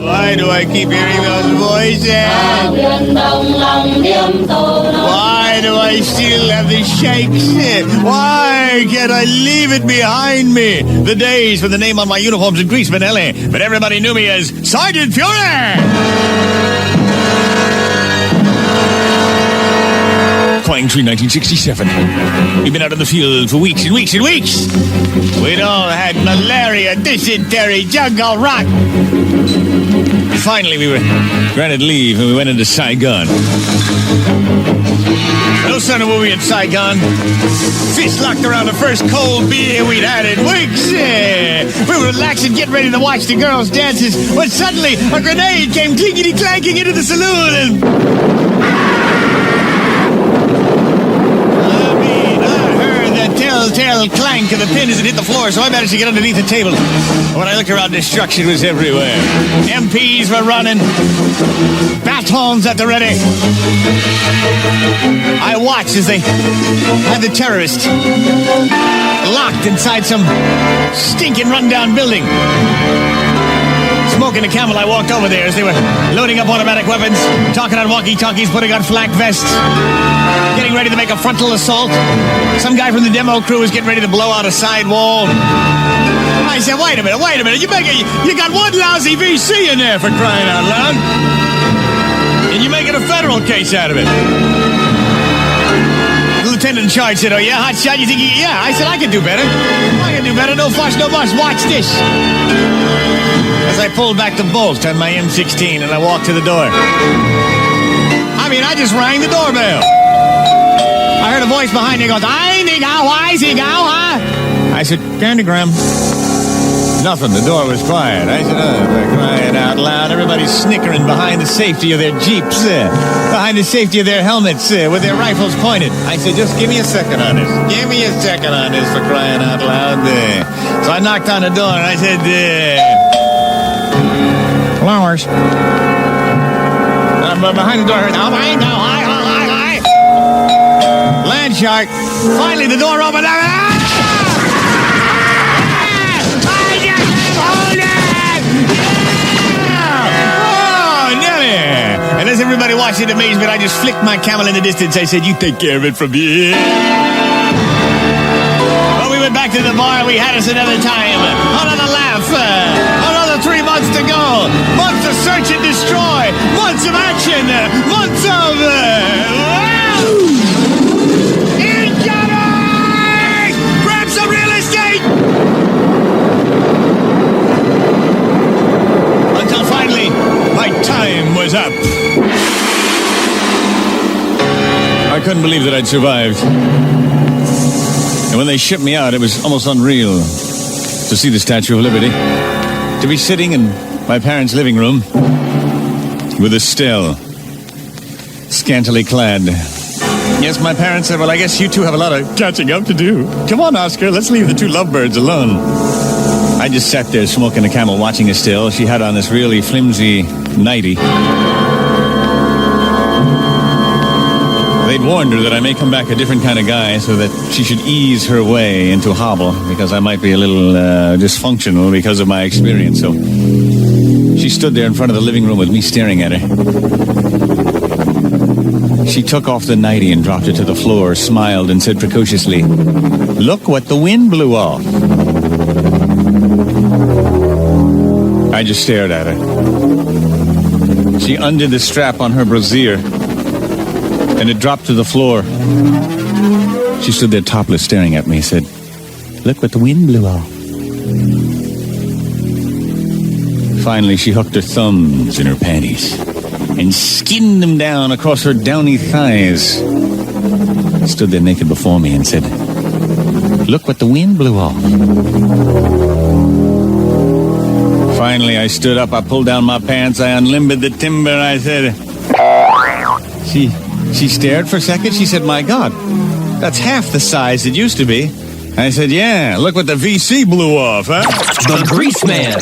Why do I keep hearing those voices? Why do I still have the shakes? Why can't I leave it behind me? The days when the name on my uniforms in Greaseman, LA, but everybody knew me as Sgt Fury! Pine Tree, 1967. We've been out in the field for weeks and weeks and weeks. We'd all had malaria, dysentery, jungle rot. Finally, we were granted leave and we went into Saigon. No son of a movie in Saigon. Fist locked around the first cold beer we'd had in weeks. We were relaxing, getting ready to watch the girls' dances, when suddenly a grenade came clinkety-clanking into the saloon and... telltale clank of the pin as it hit the floor, so I managed to get underneath the table. When I looked around, destruction was everywhere. MPs were running, batons at the ready. I watched as they had the terrorists locked inside some stinking rundown building. Smoking a Camel, I walked over there as they were loading up automatic weapons, talking on walkie-talkies, putting on flak vests, getting ready to make a frontal assault. Some guy from the demo crew was getting ready to blow out a side wall. I said, wait a minute, you got one lousy VC in there, for crying out loud. And you're making a federal case out of it. The lieutenant in charge said, oh yeah, hot shot, you think yeah. I said, I can do better. No fuss, no fuss, watch this. As I pulled back the bolt on my M16 and I walked to the door. I just rang the doorbell. I heard a voice behind me goes, "Ay, ni gao, why, si gao, huh?" I said, "Candygram." Nothing. The door was quiet. I said, "Oh, crying out loud." Everybody's snickering behind the safety of their jeeps, behind the safety of their helmets, with their rifles pointed. I said, "Just give me a second on this. Give me a second on this, for crying out loud." So I knocked on the door and I said, "Flowers." Behind the door, I heard, "Oh, I know, hi. Land shark." Finally, the door opened up. And as everybody watched in amazement, I just flicked my Camel in the distance. I said, "You take care of it from here." Well, we went back to the bar. We had us another time. Another laugh. Another 3 months to go. Months of search and destroy. Months of action. Months of... incoming! Grab some real estate! Until finally, my time was up. I couldn't believe that I'd survived. And when they shipped me out, it was almost unreal to see the Statue of Liberty, to be sitting in my parents' living room with Estelle, scantily clad. Yes, my parents said, "Well, I guess you two have a lot of catching up to do. Come on, Oscar, let's leave the two lovebirds alone." I just sat there smoking a Camel, watching Estelle. She had on this really flimsy nightie. They'd warned her that I may come back a different kind of guy, so that she should ease her way into hobble, because I might be a little dysfunctional because of my experience. So she stood there in front of the living room with me staring at her. She took off the nightie and dropped it to the floor, smiled and said precociously, "Look what the wind blew off." I just stared at her. She undid the strap on her brassiere, and it dropped to the floor. She stood there topless, staring at me, said, "Look what the wind blew off." Finally, she hooked her thumbs in her panties and skinned them down across her downy thighs. Stood there naked before me and said, "Look what the wind blew off." Finally, I stood up, I pulled down my pants, I unlimbered the timber, I said... She stared for a second, she said, "My God, that's half the size it used to be." I said, "Yeah, look what the VC blew off, huh?" The Greaseman.